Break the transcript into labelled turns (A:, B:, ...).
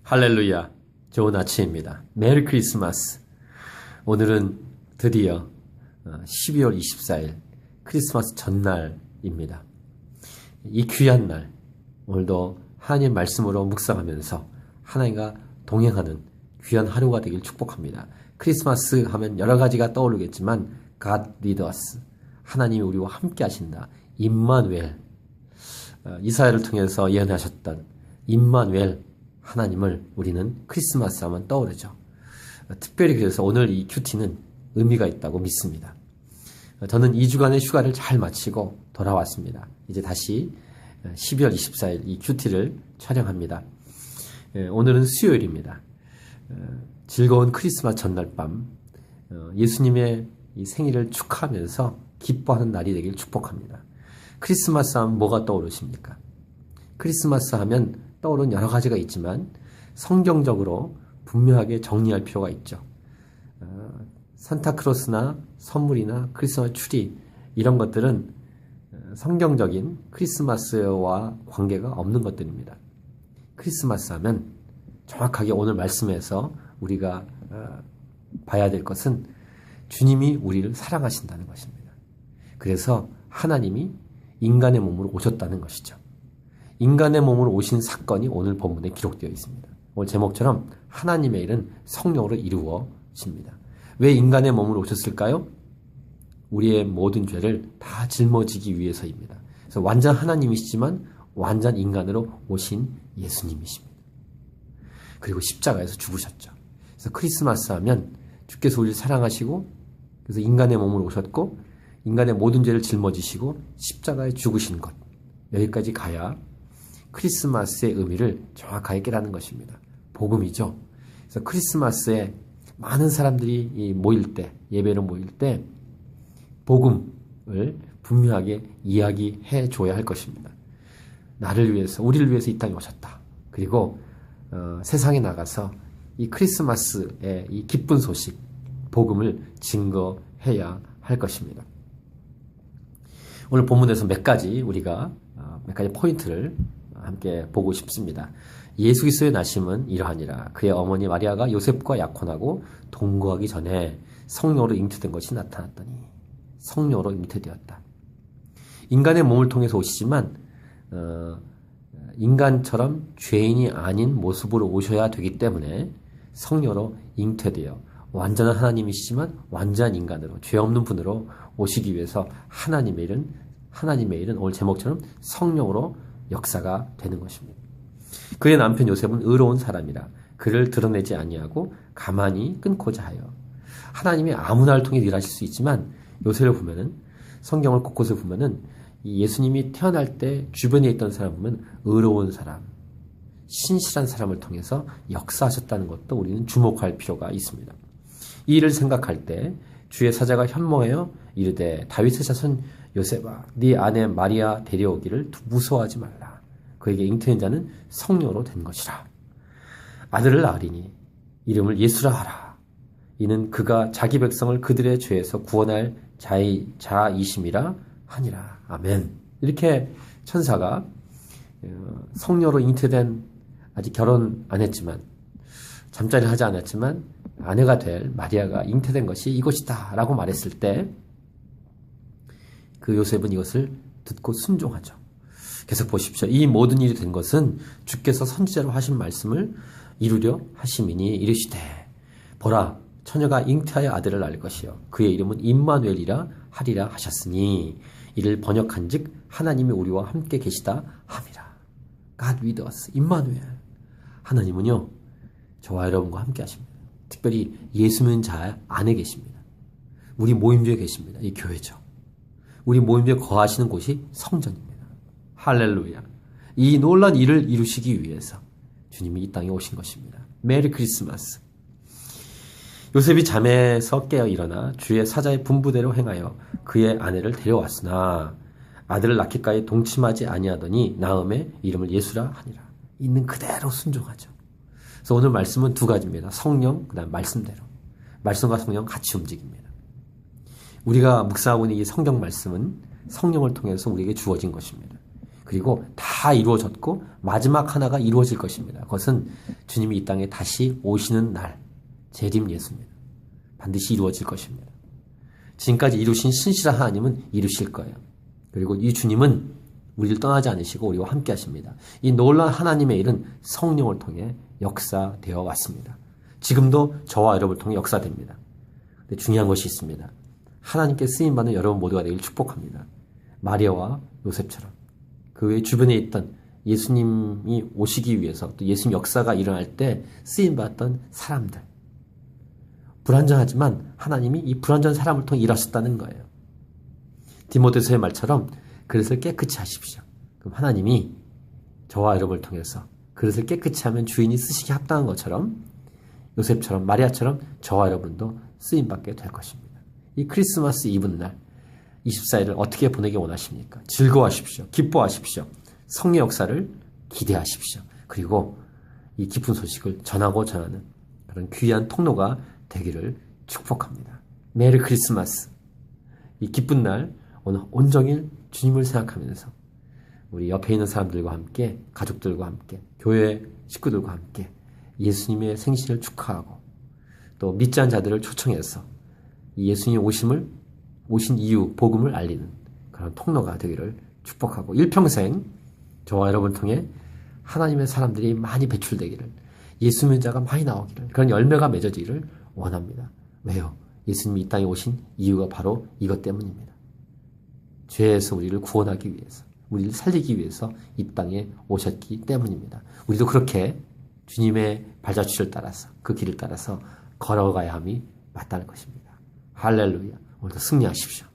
A: 할렐루야. 좋은 아침입니다. 메리 크리스마스. 오늘은 드디어 12월 24일 크리스마스 전날입니다. 이 귀한 날, 오늘도 하나님 말씀으로 묵상하면서 하나님과 동행하는 귀한 하루가 되길 축복합니다. 크리스마스 하면 여러 가지가 떠오르겠지만 God with us, 하나님이 우리와 함께 하신다. 임마누엘, 이사야를 통해서 예언하셨던 임마누엘 하나님을 우리는 크리스마스 하면 떠오르죠. 특별히 그래서 오늘 이 큐티는 의미가 있다고 믿습니다. 저는 2주간의 휴가를 잘 마치고 돌아왔습니다. 이제 다시 12월 24일 이 큐티를 촬영합니다. 오늘은 수요일입니다. 즐거운 크리스마스 전날 밤 예수님의 이 생일을 축하하면서 기뻐하는 날이 되길 축복합니다. 크리스마스 하면 뭐가 떠오르십니까? 크리스마스 하면 떠오르는 여러 가지가 있지만 성경적으로 분명하게 정리할 필요가 있죠. 산타크로스나 선물이나 크리스마스 추리 이런 것들은 성경적인 크리스마스와 관계가 없는 것들입니다. 크리스마스 하면 정확하게 오늘 말씀에서 우리가 봐야 될 것은 주님이 우리를 사랑하신다는 것입니다. 그래서 하나님이 인간의 몸으로 오셨다는 것이죠. 인간의 몸으로 오신 사건이 오늘 본문에 기록되어 있습니다. 오늘 제목처럼 하나님의 일은 성령으로 이루어집니다. 왜 인간의 몸으로 오셨을까요? 우리의 모든 죄를 다 짊어지기 위해서입니다. 그래서 완전 하나님이시지만 완전 인간으로 오신 예수님이십니다. 그리고 십자가에서 죽으셨죠. 그래서 크리스마스 하면 주께서 우리를 사랑하시고 그래서 인간의 몸으로 오셨고 인간의 모든 죄를 짊어지시고 십자가에 죽으신 것, 여기까지 가야 크리스마스의 의미를 정확하게 깨닫는 것입니다. 복음이죠. 그래서 크리스마스에 많은 사람들이 모일 때, 예배로 모일 때 복음을 분명하게 이야기해 줘야 할 것입니다. 나를 위해서, 우리를 위해서 이 땅에 오셨다. 그리고 세상에 나가서 이 크리스마스의 이 기쁜 소식, 복음을 증거해야 할 것입니다. 오늘 본문에서 몇 가지 포인트를 함께 보고 싶습니다. 예수 그리스도의 나심은 이러하니라. 그의 어머니 마리아가 요셉과 약혼하고 동거하기 전에 성령으로 잉태된 것이 나타났더니 성령으로 잉태되었다. 인간의 몸을 통해서 오시지만 인간처럼 죄인이 아닌 모습으로 오셔야 되기 때문에 성령으로 잉태되어 완전한 하나님이시지만 완전한 인간으로 죄 없는 분으로 오시기 위해서 하나님의 일은 오늘 제목처럼 성령으로 역사가 되는 것입니다. 그의 남편 요셉은 의로운 사람이라 그를 드러내지 아니하고 가만히 끊고자 하여. 하나님이 아무나를 통해 일하실 수 있지만 요셉을 보면은, 성경을 곳곳을 보면은 이 예수님이 태어날 때 주변에 있던 사람 보면 의로운 사람, 신실한 사람을 통해서 역사하셨다는 것도 우리는 주목할 필요가 있습니다. 이 일을 생각할 때 주의 사자가 현모하여 이르되 다윗의 자손 요셉아, 네 아내 마리아 데려오기를 무서워하지 말라. 그에게 잉태된 자는 성령으로 된 것이라. 아들을 낳으리니 이름을 예수라 하라. 이는 그가 자기 백성을 그들의 죄에서 구원할 자이심이라 하니라. 아멘. 이렇게 천사가 성령으로 잉태된, 아직 결혼 안 했지만, 잠자리 하지 않았지만 아내가 될 마리아가 잉태된 것이 이것이다 라고 말했을 때 그 요셉은 이것을 듣고 순종하죠. 계속 보십시오. 이 모든 일이 된 것은 주께서 선지자로 하신 말씀을 이루려 하심이니 이르시되 보라, 처녀가 잉태하여 아들을 낳을 것이요 그의 이름은 임마누엘이라 하리라 하셨으니 이를 번역한즉 하나님이 우리와 함께 계시다 함이라. God with us, 임마누엘. 하나님은요 저와 여러분과 함께 하십니다. 특별히 예수 믿는 자 안에 계십니다. 우리 모임주에 계십니다. 이 교회죠. 우리 모임주에 거하시는 곳이 성전입니다. 할렐루야. 이 놀라운 일을 이루시기 위해서 주님이 이 땅에 오신 것입니다. 메리 크리스마스. 요셉이 잠에서 깨어 일어나 주의 사자의 분부대로 행하여 그의 아내를 데려왔으나 아들을 낳기까지 동침하지 아니하더니 낳음에 이름을 예수라 하니라. 있는 그대로 순종하죠. 그래서 오늘 말씀은 두 가지입니다. 성령, 그 다음 말씀대로. 말씀과 성령 같이 움직입니다. 우리가 묵상하고 있는 이 성경 말씀은 성령을 통해서 우리에게 주어진 것입니다. 그리고 다 이루어졌고 마지막 하나가 이루어질 것입니다. 그것은 주님이 이 땅에 다시 오시는 날, 재림 예수입니다. 반드시 이루어질 것입니다. 지금까지 이루신 신실한 하나님은 이루실 거예요. 그리고 이 주님은 우리를 떠나지 않으시고 우리와 함께 하십니다. 이 놀라운 하나님의 일은 성령을 통해 역사되어 왔습니다. 지금도 저와 여러분을 통해 역사됩니다. 근데 중요한 것이 있습니다. 하나님께 쓰임받는 여러분 모두가 되길 축복합니다. 마리아와 요셉처럼 그 외 주변에 있던 예수님이 오시기 위해서 또 예수님 역사가 일어날 때 쓰임받았던 사람들, 불완전하지만 하나님이 이 불완전한 사람을 통해 일하셨다는 거예요. 디모데서의 말처럼 그릇을 깨끗이 하십시오. 그럼 하나님이 저와 여러분을 통해서 그릇을 깨끗이 하면 주인이 쓰시기 합당한 것처럼 요셉처럼 마리아처럼 저와 여러분도 쓰임받게 될 것입니다. 이 크리스마스 이브날 24일을 어떻게 보내기 원하십니까? 즐거워하십시오. 기뻐하십시오. 성의 역사를 기대하십시오. 그리고 이 기쁜 소식을 전하고 전하는 그런 귀한 통로가 되기를 축복합니다. 메리 크리스마스. 이 기쁜 날 오늘 온종일 주님을 생각하면서 우리 옆에 있는 사람들과 함께, 가족들과 함께, 교회 식구들과 함께 예수님의 생신을 축하하고 또 믿지 않은 자들을 초청해서 이 예수님 오신 이유, 복음을 알리는 그런 통로가 되기를 축복하고 일평생 저와 여러분 통해 하나님의 사람들이 많이 배출되기를, 예수 믿는 자가 많이 나오기를, 그런 열매가 맺어지기를 원합니다. 왜요? 예수님이 이 땅에 오신 이유가 바로 이것 때문입니다. 죄에서 우리를 구원하기 위해서, 우리를 살리기 위해서 이 땅에 오셨기 때문입니다. 우리도 그렇게 주님의 발자취를 따라서 그 길을 따라서 걸어가야 함이 마땅할 것입니다. 할렐루야. 오늘도 승리하십시오.